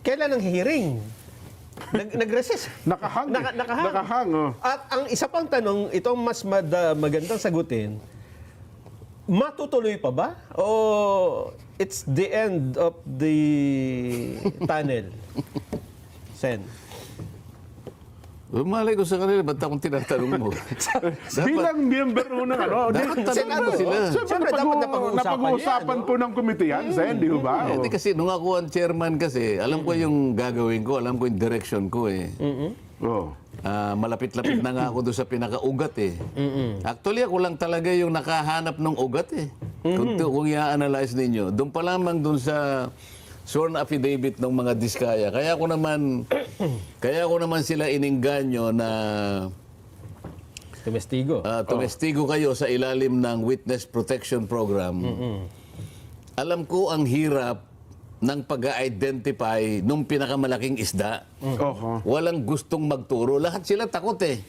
Kailan ang hearing? Nag-resist. Nakahang. Nakahang. Nakahang, oh. At ang isa pang tanong, itong mas magandang sagutin, matutuloy pa ba? O it's the end of the tunnel? Sen. Malay ko sa kanila, ba't akong tinatanong mo? Bilang member mo ng ano, Dapat tanong mo sila. Siyempre, dapat napag-uusapan po ng komite yan, Sen, di ba? Hindi kasi, nung ako ang chairman kasi, alam ko yung gagawin ko, alam ko yung direction ko eh. Oh. Malapit-lapit na nga ako doon sa pinaka-ugat eh. Actually, ako lang talaga yung nakahanap ng ugat eh. Kung i-analyze ninyo, doon pa lamang doon sa sworn affidavit ng mga Diskaya. Kaya ako naman sila iningganyo na tumestigo kayo sa ilalim ng Witness Protection Program. Alam ko ang hirap ng pag-identify nung pinakamalaking isda. Walang gustong magturo. Lahat sila takot eh.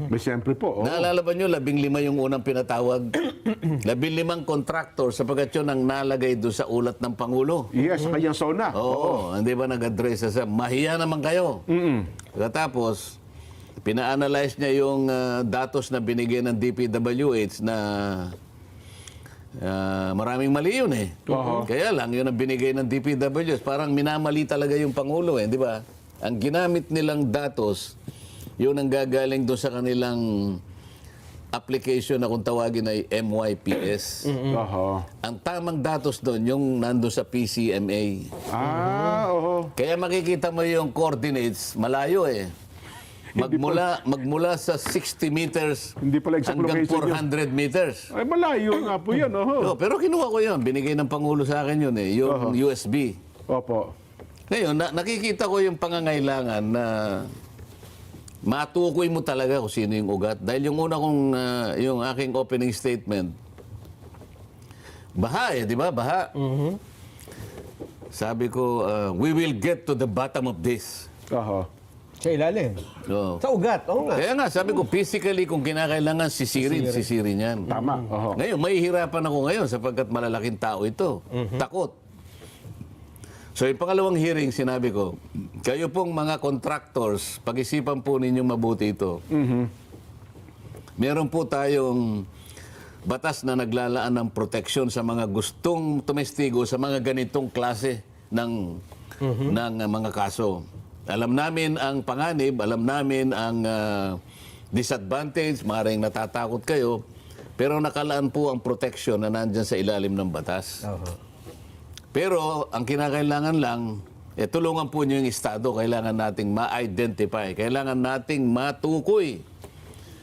May siyempre po. Naalala ba nyo, 15 yung unang pinatawag? 15 contractor sapagkat yun ang nalagay doon sa ulat ng Pangulo. Yes, sa kanyang SONA. Oo, hindi ba nag-address sa mahiya naman kayo? Tapos, pina-analyze niya yung datos na binigay ng DPWH na maraming mali yun eh. Kaya lang, yun ang binigay ng DPWH. Parang minamali talaga yung Pangulo eh, di ba? Ang ginamit nilang datos, yun ang gagaling doon sa kanilang application na kung tawagin ay MYPS. Ang tamang datos doon, yung nandun sa PCMA. Kaya makikita mo yung coordinates, malayo eh. Magmula sa 60 meters Hindi pala exact hanggang location 400 meters. Ay, malayo nga po yan. Pero kinuha ko yun. Binigay ng Pangulo sa akin yun eh. Yung USB. Opo. Ngayon, nakikita ko yung pangangailangan na matukoy mo talaga kung sino yung ugat. Dahil yung una kong, yung aking opening statement, baha eh, di ba? Baha. Sabi ko, we will get to the bottom of this. Sa ilalim. Sa ugat. Oo nga. Kaya nga, sabi ko, physically, kung kinakailangan, sisirin yan. Tama. Ngayon, mahihirapan ako ngayon sapagkat malalaking tao ito. Takot. So, yung pangalawang hearing, sinabi ko, kayo pong mga contractors, pag-isipan po ninyong mabuti ito. Meron po tayong batas na naglalaan ng proteksyon sa mga gustong tumestigo sa mga ganitong klase ng mga kaso. Alam namin ang panganib, alam namin ang disadvantage, maaaring natatakot kayo, pero nakalaan po ang proteksyon na nandyan sa ilalim ng batas. Pero ang kinakailangan lang, tulungan po niyo yung Estado. Kailangan nating ma-identify. Kailangan nating matukoy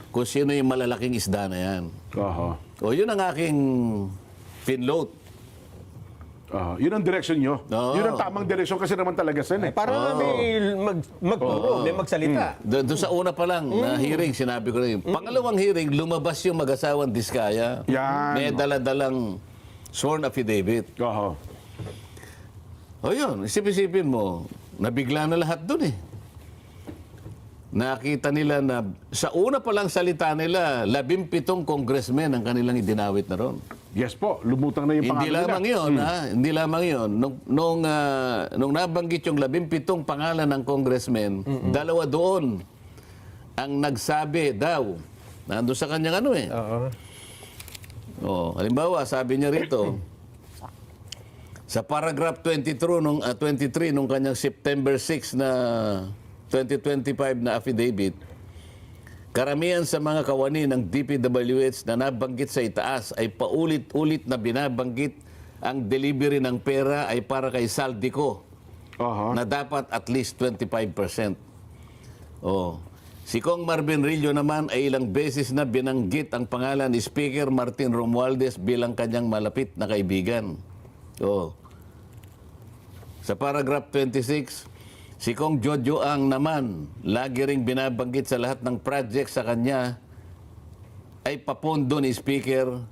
kung sino yung malalaking isda na yan. O yun ang aking pinload. Yun ang direction nyo. Yun ang tamang direction kasi naman talaga, Sen. Para may magturo, may magsalita. Doon sa una pa lang na hearing, sinabi ko na yun. Pangalawang hearing, lumabas yung mag-asawang Diskaya. May dala-dalang sworn affidavit. O yun, isip-isipin mo, nabigla na lahat dun eh. Nakita nila na sa una pa lang salita nila, 17 congressmen ang kanilang idinawit na ron. Yes po, lumutang na yung pangalan nila. Hindi lamang yun. Nung nabanggit yung 17 pangalan ng congressmen, dalawa doon ang nagsabi daw, nandun sa kanyang ano eh. Halimbawa, sabi niya rito, sa paragraph 23 nung kanyang September 6 na 2025 na affidavit, karamihan sa mga kawani ng DPWH na nabanggit sa itaas ay paulit-ulit na binabanggit ang delivery ng pera ay para kay Saldico na dapat at least 25%. Si Kong Marvin Rillo naman ay ilang beses na binanggit ang pangalan ni Speaker Martin Romualdez bilang kanyang malapit na kaibigan. Sa paragraph 26, si Kong Jojo Ang naman, lagi ring binabanggit sa lahat ng project sa kanya ay papondo ni Speaker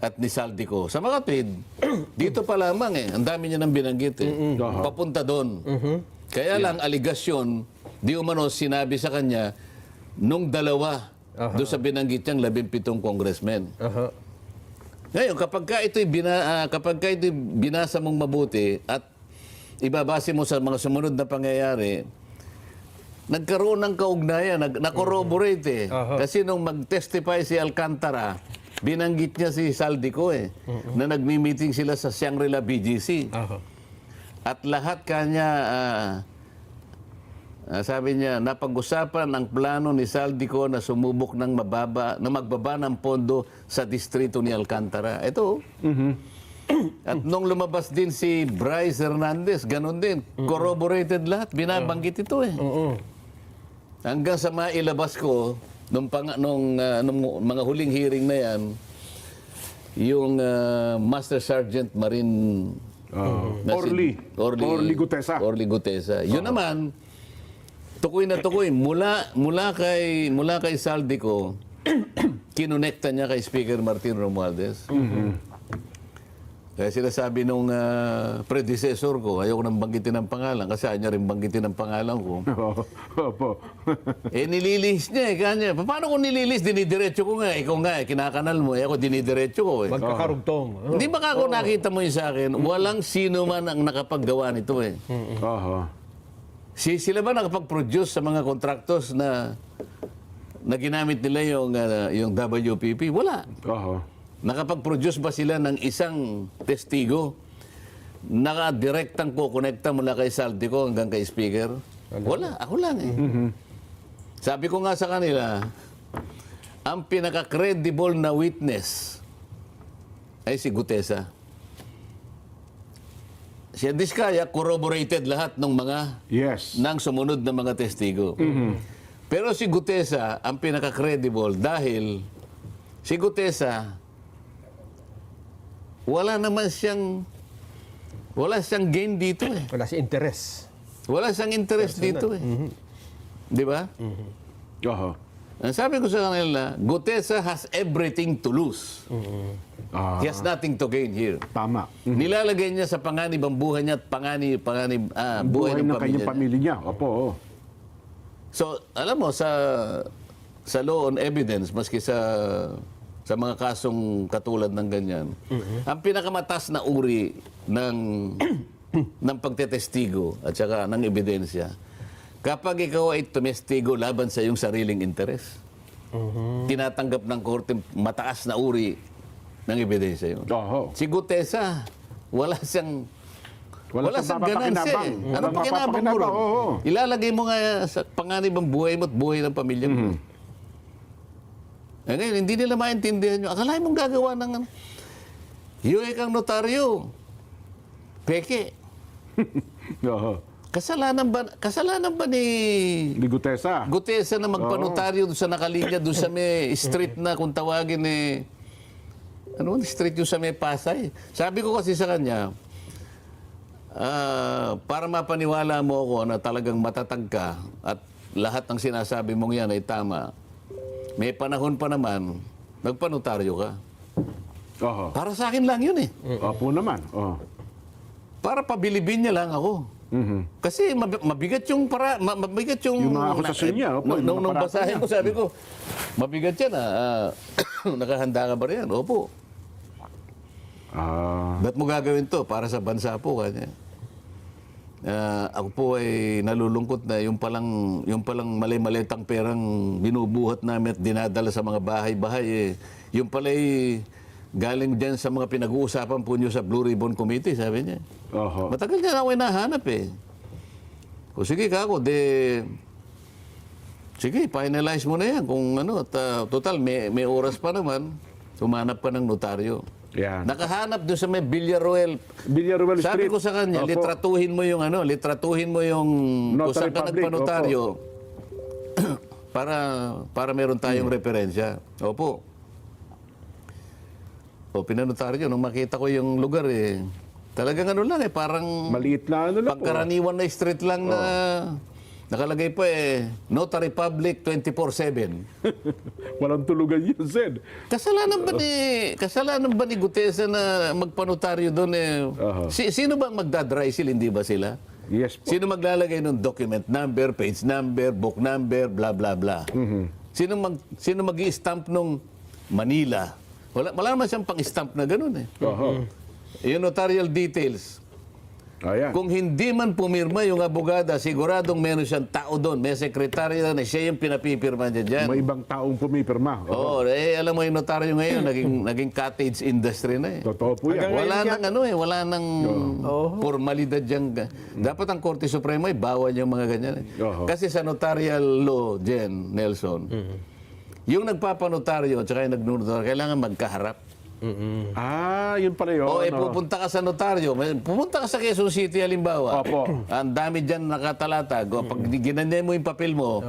at ni Saldico. Sa mga tweet, dito pa lamang eh, ang dami niya nang binanggit eh. Papunta doon. Kaya lang, aligasyon, di umano sinabi sa kanya, nung dalawa, doon sa binanggit niyang 17 congressmen. Ngayon, kapag ka ito'y binasa mong mabuti at ibabase mo sa mga sumunod na pangyayari, nagkaroon ng kaugnayan, na-corroborate eh. Kasi nung mag-testify si Alcantara, binanggit niya si Saldico na nagmi-meeting sila sa Shangri-La BGC. At lahat kanya, sabi niya, napag-usapan ang plano ni Saldico na sumubok na magbaba ng pondo sa distrito ni Alcantara. Ito. At nung lumabas din si Bryce Hernandez, ganun din. Corroborated lahat. Binabanggit ito eh. Hanggang sa mailabas ko, nung mga huling hearing na yan, yung Master Sergeant Marine na si Orly Gutesa. Orly Gutesa. Yun naman, tukoy na tukoy. Mula kay Saldico, kinonekta niya kay Speaker Martin Romualdez. Kaya sinasabi nung predecessor ko, ayoko nang banggitin ang pangalan kasi ayaw niya rin banggitin ang pangalan ko. Opo. Nililis niya kanya. Paano kung nililis? Dinidiretso ko nga. Ikaw nga, kinakanal mo. Ako dinidiretso ko. Magkakarugtong. Hindi ba ako nakita mo yun sa akin? Walang sino man ang nakapaggawa nito eh. Sila ba nakapag-produce sa mga contractors na ginamit nila yung WPP? Wala. Nakapag-produce ba sila ng isang testigo? Naka-direktang kukonekta mula kay Saldico hanggang kay Speaker? Wala. Ako lang eh. Sabi ko nga sa kanila, ang pinaka-credible na witness ay si Gutesa. Si Diskaya, corroborated lahat ng mga ng sumunod na mga testigo. Pero si Gutesa, ang pinaka-credible dahil si Gutesa, wala siyang gain dito eh. Wala si interest. Wala siyang interest dito eh. Di ba? Ang sabi ko sa kanila, Gutesa has everything to lose. He has nothing to gain here. Tama. Nilalagay niya sa panganib ang buhay niya at buhay ng kanyang pamilya niya. Opo. So, alam mo, sa law on evidence, maski sa mga kasong katulad ng ganyan, ang pinakamataas na uri ng pagtetestigo at saka ng ebidensya, kapag ikaw ay tumestigo laban sa iyong sariling interes, tinatanggap ng korte mataas na uri ng ebidensya yun. Si Gutesa, wala siyang ganansi. Ano pakinabang mo ron? Ilalagay mo nga sa panganib ang buhay mo at buhay ng pamilya mo. Ngayon, hindi nila maintindihan nyo. Akalain mong gagawa ng yung ikang notaryo. Peke. Kasalanan ba ni Gutesa? Gutesa na magpanotaryo doon sa nakalinya, doon sa may street na kung tawagin street yung sa may Pasay. Sabi ko kasi sa kanya, para mapaniwala mo ako na talagang matatag ka at lahat ng sinasabi mong yan ay tama, may panahon pa naman, nagpanotaryo ka. Para sa akin lang yun eh. Opo naman. Para pabilibin niya lang ako. Kasi mabigat yung yung mga akusasyon niya. Nung basahin ko, sabi ko, mabigat yan nakahanda ka ba riyan? Opo. Ba't mo gagawin to? Para sa bansa po kanya. Ako po ay nalulungkot na yung palang mali-malitang perang binubuhat namin at dinadala sa mga bahay-bahay. Yung pala ay galing dyan sa mga pinag-uusapan po nyo sa Blue Ribbon Committee, sabi niya. Matagal niya na ako nahanap eh. O sige kako, sige, finalize mo na yan. Kung total, may oras pa naman, sumanap ka ng notaryo. Nakahanap doon sa may Villaruel Street. Sabi ko sa kanya, litratuhin mo yung kung saan ka nagpanotaryo para meron tayong referensya. Opo. Pinanotaryo, nung makita ko yung lugar talagang parang maliit na pangkaraniwan na street lang na nakalagay pa Notary Public 24/7. Walang tulugan yun, Zed. Kasalanan ba ni Gutesa na magpanotaryo doon Sino ba magdadry seal, hindi ba sila? Yes po. Sino maglalagay ng document number, page number, book number, bla bla bla? Sino mag-i-stamp nung Manila? Wala naman siyang pang-stamp na gano'n Yung notarial details. Ayan. Kung hindi man pumirma yung abogada, siguradong meron siyang tao doon. May sekretary na siya yung pinapipirma niya dyan. May ibang taong pumipirma. Oo, alam mo yung notaryo ngayon, naging cottage industry na eh. Totoo po yan. Wala nang wala nang formalidad diyan. Dapat ang Korte Suprema ay bawal yung mga ganyan. Oo. Kasi sa notarial law, Nelson, yung nagpapanotaryo at saka yung nagnotaryo, kailangan magkaharap. Yun pala yun. O, pupunta ka sa notaryo, pumunta ka sa Quezon City, halimbawa. Opo. Ang dami dyan nakatalatag. O, pag ginanyan mo yung papel mo,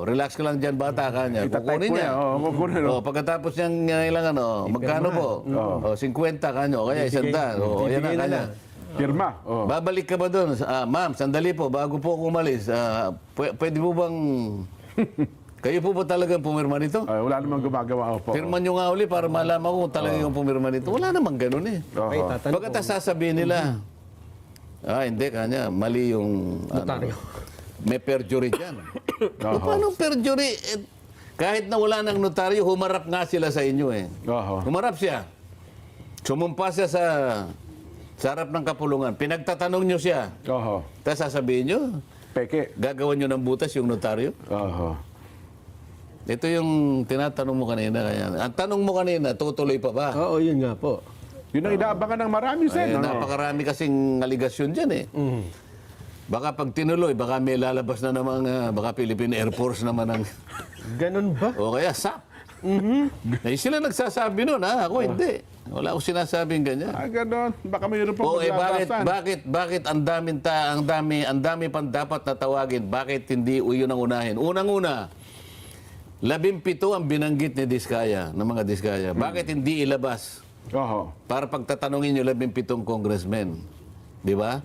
relax ka lang dyan, bata ka niya. Itatype Kukunin po niya. yan. Kukunin. O, pagkatapos niyang kailangan, magkano po? O, 50 kanyo, kaya 100. O, yan na kanya. Pirma. Babalik ka ba doon? Ma'am, sandali po, bago po ako umalis, pwede po bang... Kayo po ba talagang pumirma nito? Wala namang gumagawa. Opo. Pirma nyo nga uli para malaman ko kung talagang yung pumirma nito. Wala namang ganun eh. Ay, tatanong Pagkatapos sasabihin nila, hindi kanya, mali yung... Notaryo. May perjury dyan. Paano perjury? Kahit na wala ng notaryo, humarap nga sila sa inyo eh. Humarap siya. Sumumpa siya sa harap ng kapulungan. Pinagtatanong nyo siya. Tapos sasabihin nyo, Peke. gagawan nyo ng butas yung notaryo. Ito yung tinatanong mo kanina. Ang tanong mo kanina, tutuloy pa ba? Oo, yun nga po. Yun ang inaabangan ng marami, Sen. Napakarami kasing aligasyon dyan eh. Baka pag tinuloy, baka may lalabas na namang, baka Philippine Air Force naman ang... Ganun ba? O kaya SAP. Eh, sila nagsasabi nun, ako hindi. Wala akong sinasabing ganyan. Ganon. Baka mayroon pang maglabasan. Bakit ang dami pang dapat na tawagin? Bakit hindi yun ang unahin? Unang-una, 17 ang binanggit ni Diskaya, ng mga Diskaya. Bakit hindi ilabas? Para pagtatanungin yung 17 congressmen. Di ba?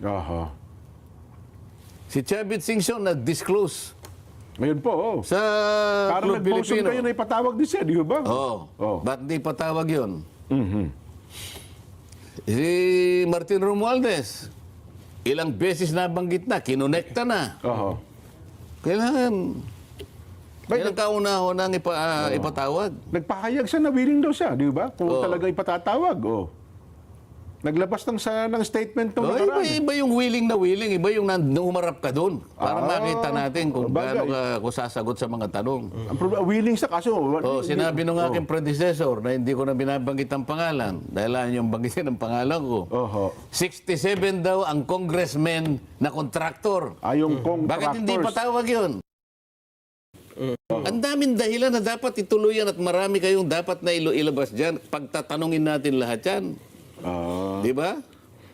Si Chavit Singson nag-disclose Ngayon po, sa parang Club nag-motion Filipino. kayo na ipatawag din siya, di ba? Ba't hindi patawag yun? Si Martin Romualdez, ilang beses nabanggit na, kinonekta na. Kailangan kauna-unang ipatawag. Nagpahayag siya na willing daw siya, di ba? Kung talaga ipatatawag. Naglabas ng statement ng Iba yung willing na willing, iba yung nung humarap ka doon. Para makita natin kung gaano ka sasagot sa mga tanong. Willing siya kaso. Sinabi nung aking predecessor na hindi ko na binabanggit ang pangalan dahil ayaw yung banggitin ang pangalan ko. 67 daw ang congressman na kontraktor. Yung contractors. Bakit hindi patawag yun? Ang daming dahilan na dapat ituluyan at marami kayong dapat na ilabas dyan. Pagtatanungin natin lahat yan. Di ba?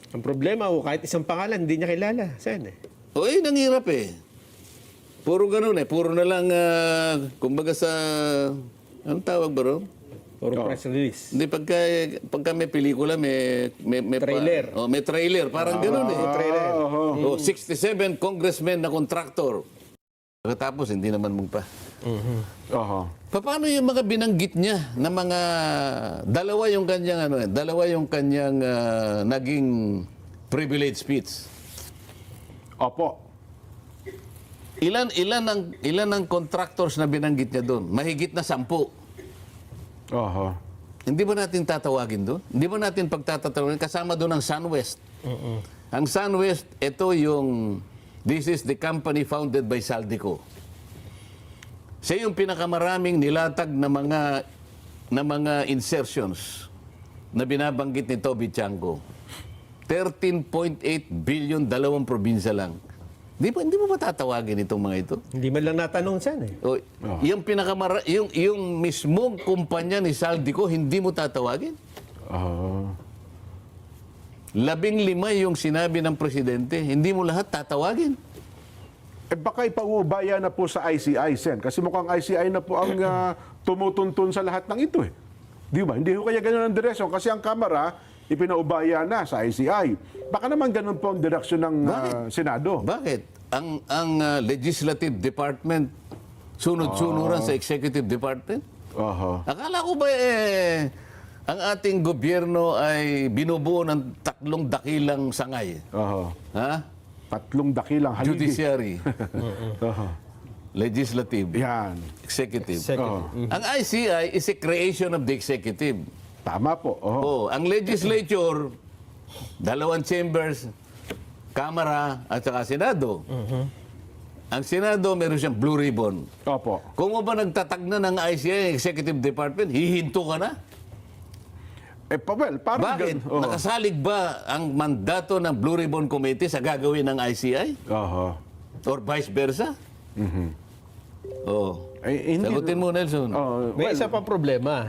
Ang problema ko, kahit isang pangalan, hindi niya kilala. Saan eh? Nanghirap eh. Puro ganun eh. Puro na lang, kumbaga sa, anong tawag ba ron? Puro press release. Hindi, pagka may pelikula, may Trailer. May trailer. Parang ganun eh. Trailer. 67 congressmen na kontraktor. Pagkatapos, hindi naman magpa. Paano yung mga binanggit niya na mga dalawa yung kanyang naging privilege speech? Ilan ang contractors na binanggit niya doon? Mahigit na 10. Hindi ba natin tatawagin doon? Hindi ba natin pagtatatawagin? Kasama doon ang SunWest. Ang SunWest, this is the company founded by Saldico. Siya yung pinakamaraming nilatag na mga insertions na binabanggit ni Toby Chanko. 13.8 billion, 2 probinsya lang. Hindi mo ba tatawagin itong mga ito? Hindi man lang natanong saan eh. Yung mismong kumpanya ni Saldico, hindi mo tatawagin? 15 yung sinabi ng presidente, hindi mo lahat tatawagin? Baka ipaubaya na po sa ICI, Sen. Kasi mukhang ICI na po ang tumutuntun sa lahat ng ito eh. Di ba? Hindi ko kaya ganun ang direksyon. Kasi ang Kamara, ipinaubaya na sa ICI. Baka naman ganun po ang direksyon ng Senado. Bakit? Ang Legislative Department sunod-sunuran sa Executive Department? Akala ko ba ang ating gobyerno ay binubuo ng 3 dakilang sangay? Ha? 3 dakilang haligi. Judiciary. Legislative. Yan. Executive. Ang ICI is a creation of the executive. Tama po. Ang legislature, 2 chambers, Kamara at saka Senado. Ang Senado, meron siyang blue ribbon. Opo. Kung mo ba nagtatag na ng ICI Executive Department, hihinto ka na? Parang Bakit? gan- Oo. Nakasalig ba ang mandato ng Blue Ribbon Committee sa gagawin ng ICI? Oho. Or vice versa? Oo. Eh, hindi- Sagutin mo, Nelson. Oh, May isa pang problema.